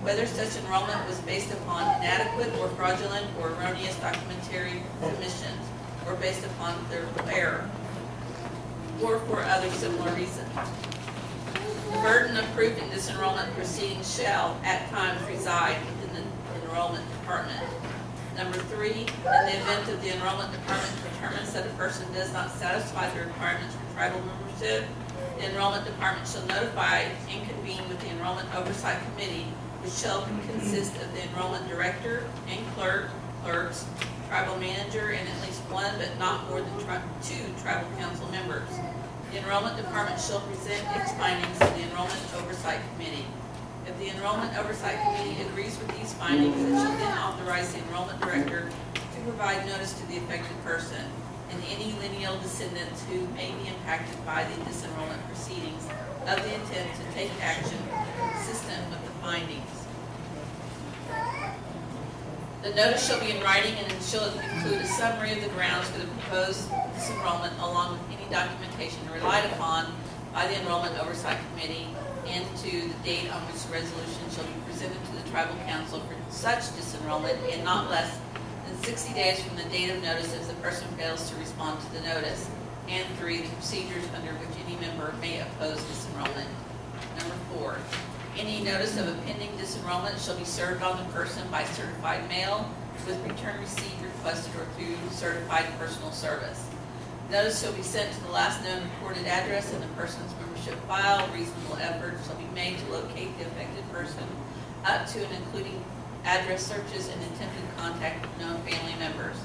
whether such enrollment was based upon inadequate or fraudulent or erroneous documentary submissions, or based upon their error, or for other similar reasons. The burden of proving disenrollment proceedings shall, at times, reside within the enrollment department. Number 3, in the event of the enrollment department determines that a person does not satisfy the requirements for tribal membership, the enrollment department shall notify and convene with the enrollment oversight committee, which shall consist of the enrollment director and clerks, tribal manager, and at least one but not more than 2 tribal council members. The enrollment department shall present its findings to the enrollment oversight committee. If the enrollment oversight committee agrees with these findings, it shall then authorize the enrollment director to provide notice to the affected person and any lineal descendants who may be impacted by the disenrollment proceedings of the intent to take action consistent with the findings. The notice shall be in writing and it shall include a summary of the grounds for the proposed disenrollment along with any documentation relied upon by the Enrollment Oversight Committee and to the date on which the resolution shall be presented to the Tribal Council for such disenrollment in not less than 60 days from the date of notice if the person fails to respond to the notice. And 3, the procedures under which any member may oppose disenrollment. Number 4, any notice of a pending disenrollment shall be served on the person by certified mail with return receipt requested or through certified personal service. Notice shall be sent to the last known recorded address in the person's membership file. Reasonable effort shall be made to locate the affected person up to and including address searches and attempted contact with known family members.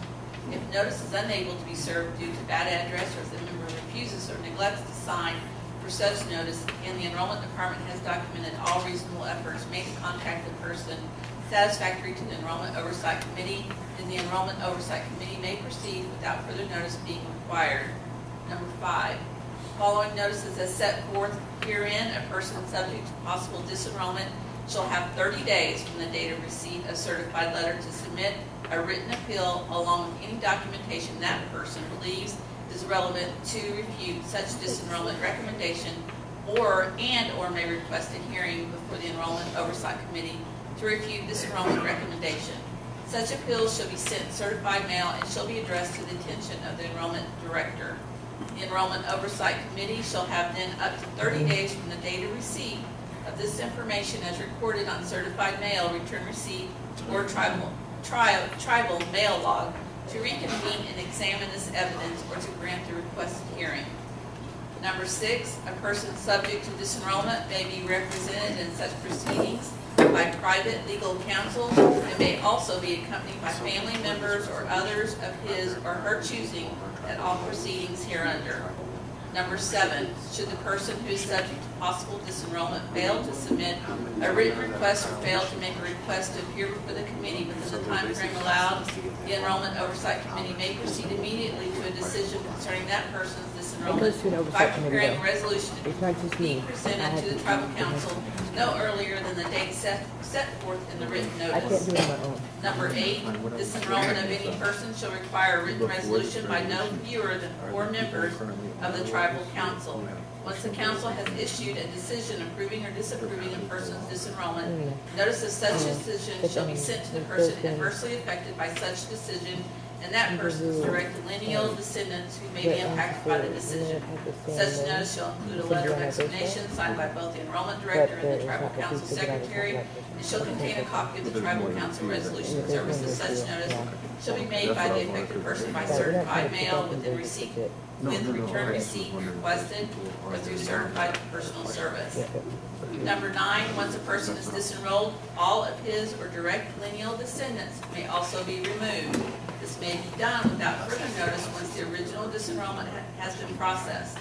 If notice is unable to be served due to bad address or if the member refuses or neglects to sign for such notice and the enrollment department has documented all reasonable efforts made to contact the person satisfactory to the Enrollment Oversight Committee, then the Enrollment Oversight Committee may proceed without further notice being required. Number 5, following notices as set forth herein, a person subject to possible disenrollment shall have 30 days from the date of receipt of certified letter to submit a written appeal along with any documentation that person believes is relevant to refute such disenrollment recommendation or may request a hearing before the Enrollment Oversight Committee to refute disenrollment recommendation. Such appeals shall be sent certified mail and shall be addressed to the attention of the enrollment director. The Enrollment Oversight Committee shall have then up to 30 days from the date of receipt of this information as recorded on certified mail, return receipt, or tribal mail log to reconvene and examine this evidence or to grant the requested hearing. Number 6, a person subject to disenrollment may be represented in such proceedings by private legal counsel and may also be accompanied by family members or others of his or her choosing at all proceedings hereunder. Number 7, should the person who is subject to possible disenrollment fail to submit a written request or fail to make a request to appear before the committee within the time frame allowed, the Enrollment Oversight Committee may proceed immediately to a decision concerning that person's disenrollment by preparing a resolution to be presented to the Tribal Council no earlier than the date set forth in the written notice. Number 8, disenrollment of any person shall require a written resolution by no fewer than 4 members of the Tribal Council. Once the Council has issued a decision approving or disapproving a person's disenrollment, notice of such decision shall be sent to the person adversely affected by such decision and that person's direct lineal descendants who may be impacted by the decision. Such notice shall include a letter of explanation signed by both the Enrollment Director and the Tribal Council Secretary, and shall contain a copy of the Tribal Council resolution. Service of such notice shall be made by the affected person by certified mail with return receipt requested or through certified personal service. Number 9, once a person is disenrolled, all of his or direct lineal descendants may also be removed. This may be done without further notice once the original disenrollment has been processed,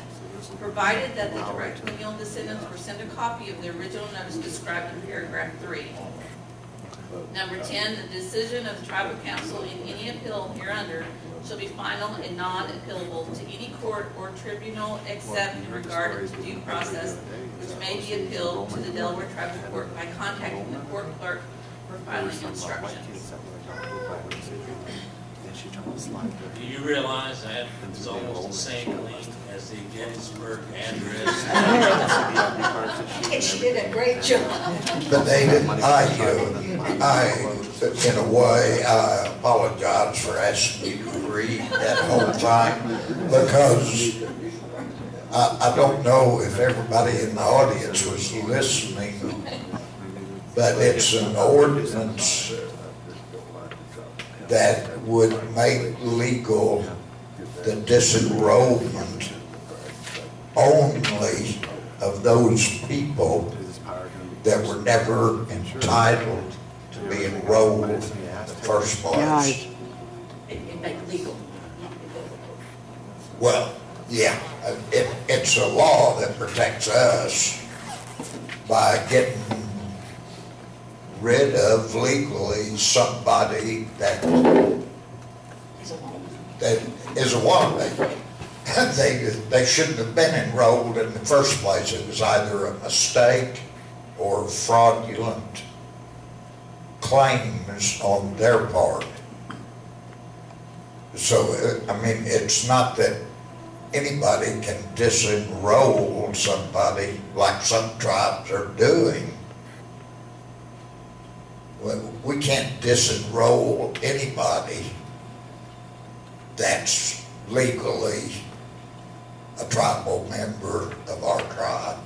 provided that the direct lineal descendants were sent a copy of the original notice described in paragraph 3. Number 10, the decision of the Tribal Council in any appeal hereunder shall be final and non-appealable to any court or tribunal except in regard to due process, which may be appealed to the Delaware Tribal Court by contacting the court clerk for filing instructions. Do you realize that it's almost the same link as the Gettysburg Address? And she did a great job. But David, in a way, I apologize for asking you to read that whole thing, because I don't know if everybody in the audience was listening, but it's an ordinance that would make legal the disenrollment only of those people that were never entitled to be enrolled in the first place. It make legal. Well, yeah, it's a law that protects us by getting rid of legally somebody that is a woman. They shouldn't have been enrolled in the first place. It was either a mistake or fraudulent claims on their part. So, I mean, it's not that anybody can disenroll somebody like some tribes are doing. We can't disenroll anybody that's legally a tribal member of our tribe,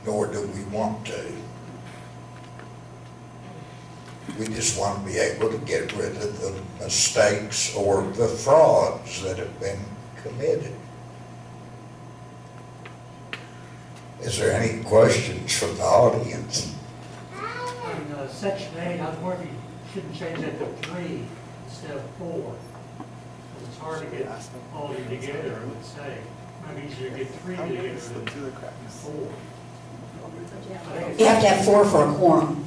nor do we want to. We just want to be able to get rid of the mistakes or the frauds that have been committed. Is there any questions from the audience? In Section 8, I was wondering if you shouldn't change that to 3 instead of 4. It's hard to get all of you together, I would say. Might be easier to get 3 together than 4. You have to have 4 for a quorum.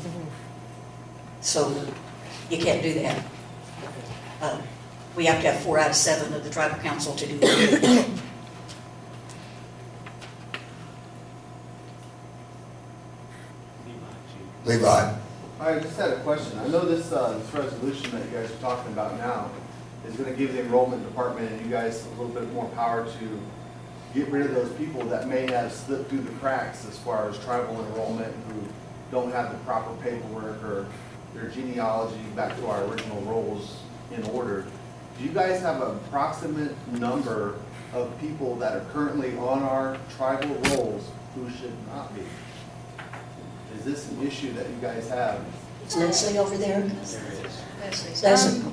So you can't do that. We have to have 4 out of 7 of the tribal council to do that. Levi? I just had a question. I know this resolution that you guys are talking about now is going to give the enrollment department and you guys a little bit more power to get rid of those people that may have slipped through the cracks as far as tribal enrollment, who don't have the proper paperwork or their genealogy back to our original roles in order. Do you guys have an approximate number of people that are currently on our tribal rolls who should not be? Is this an issue that you guys have? Is Leslie over there? There is. Leslie?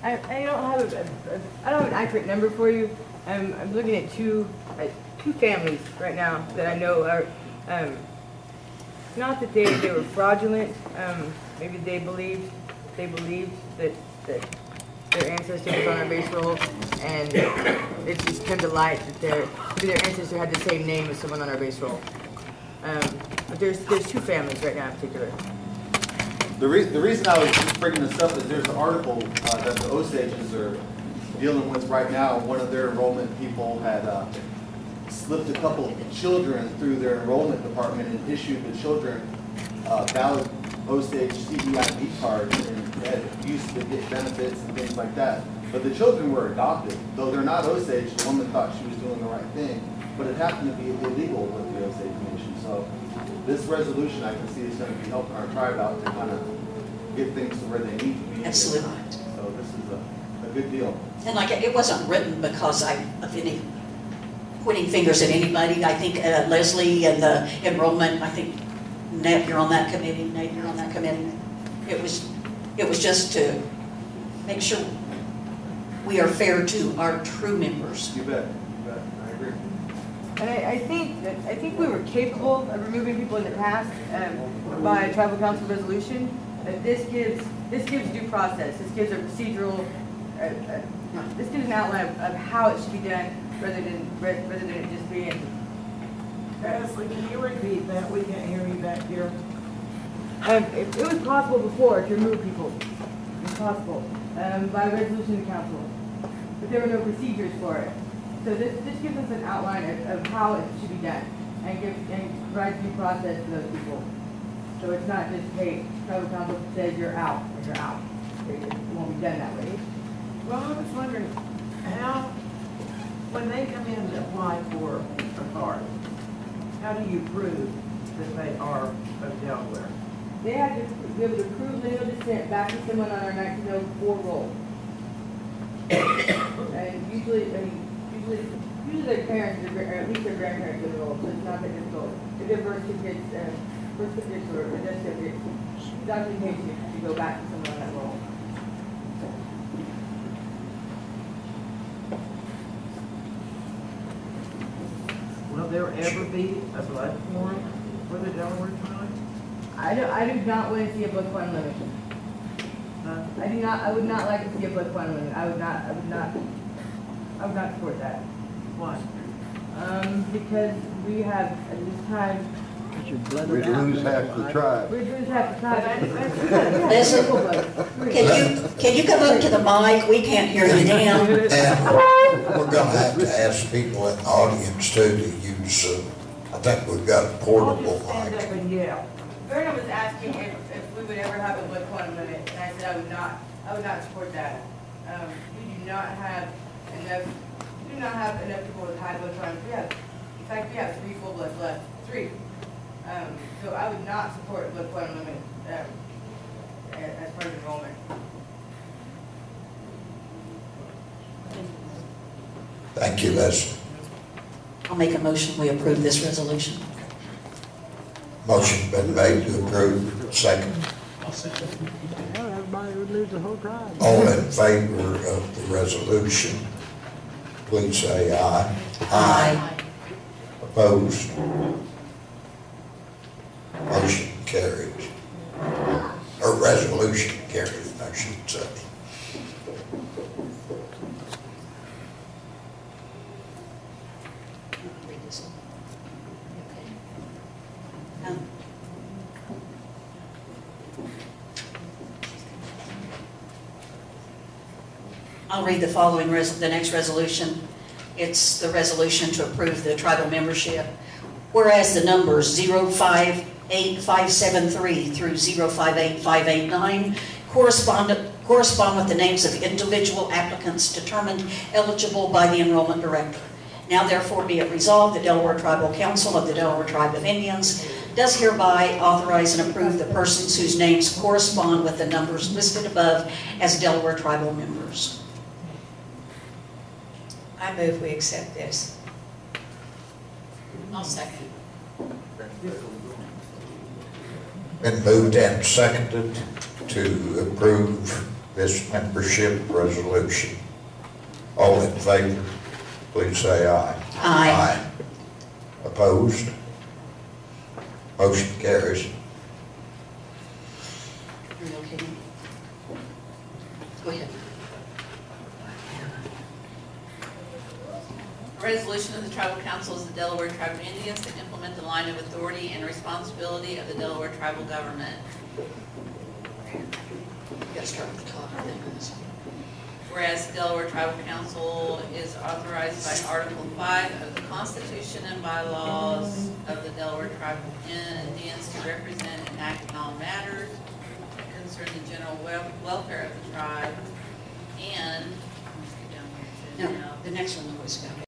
I don't have an accurate number for you. I'm looking at two families right now that I know are, not that they were fraudulent. Maybe they believed that their ancestor was on our base roll, and it just come to light that maybe their ancestor had the same name as someone on our base roll. But there's 2 families right now in particular. The reason I was just bringing this up is there's an article that the Osages are dealing with right now. One of their enrollment people had slipped a couple of children through their enrollment department and issued the children valid Osage CEID cards and had used to get benefits and things like that. But the children were adopted. Though they're not Osage, the woman thought she was doing the right thing, but it happened to be illegal with the Osage Nation. So this resolution, I can see, is going to be helping our tribe out to kind of get things to where they need to be. Absolutely. So this is a good deal. And like, it wasn't written because of any pointing fingers at anybody. I think Leslie and the enrollment, I think Nate, you're on that committee. Nate, you're on that committee. It was just to make sure we are fair to our true members. You bet. I agree. And I think we were capable of removing people in the past by a tribal council resolution. This gives due process. This gives a procedural. This gives an outline of how it should be done, rather than it just being. Leslie, can you repeat that? We can't hear you back here. It was possible before to remove people. It was possible by resolution of the council, but there were no procedures for it. So this gives us an outline of how it should be done, and provides due process to those people. So it's not just, hey, tribal council says you're out, and you're out. It won't be done that way. Well, I was wondering, how, when they come in to apply for a card, how do you prove that they are of Delaware? They have to be able to prove legal descent back to someone on our 1904 roll. And usually their parents, or at least their grandparents are enrolled, so it's not that difficult. If they're birth certificates or death certificates, documentation to go back to someone on that roll. Will there ever be a blood form for the Delaware tribe? I do not want to see a blood quantum limit. I would not like to see a blood quantum limit. I would not support that. Why? Because we have at this time, We'd lose half the tribe. we're doing half the time. Listen, can you come up to the mic? We can't hear you now. And we're gonna have to ask people in the audience too to use, I think we've got a I'll portable just stand mic. up and yell. Verna was asking if we would ever have a blood quantum limit, and I said I would not support that. We do not have enough people with high blood quantum. In fact, we have 3 full bloods left, 3. So I would not support a blood quantum limit as part of enrollment. Thank you, Leslie. I'll make a motion, we approve this resolution. Motion been made to approve, second. Everybody would lose the whole tribe. All in favor of the resolution, please say aye. Aye. Opposed? Motion carries. Or resolution carries, I should say. I'll read the following, the next resolution. It's the resolution to approve the tribal membership. Whereas the numbers 058573 through 058589 correspond with the names of individual applicants determined eligible by the enrollment director. Now therefore be it resolved, the Delaware Tribal Council of the Delaware Tribe of Indians does hereby authorize and approve the persons whose names correspond with the numbers listed above as Delaware tribal members. I move we accept this. I'll second. Been moved and seconded to approve this membership resolution. All in favor, please say aye. Aye. Opposed? Motion carries. Are you okay? Go ahead. A resolution of the Tribal Council of the Delaware Tribe of Indians to implement the line of authority and responsibility of the Delaware tribal government. You gotta start with the top, I think. Whereas the Delaware Tribal Council is authorized by Article 5 of the Constitution and bylaws of the Delaware Tribe of Indians to represent and act in all matters that concern the general welfare of the tribe, and, let me skip down here, it says, No, the next one was about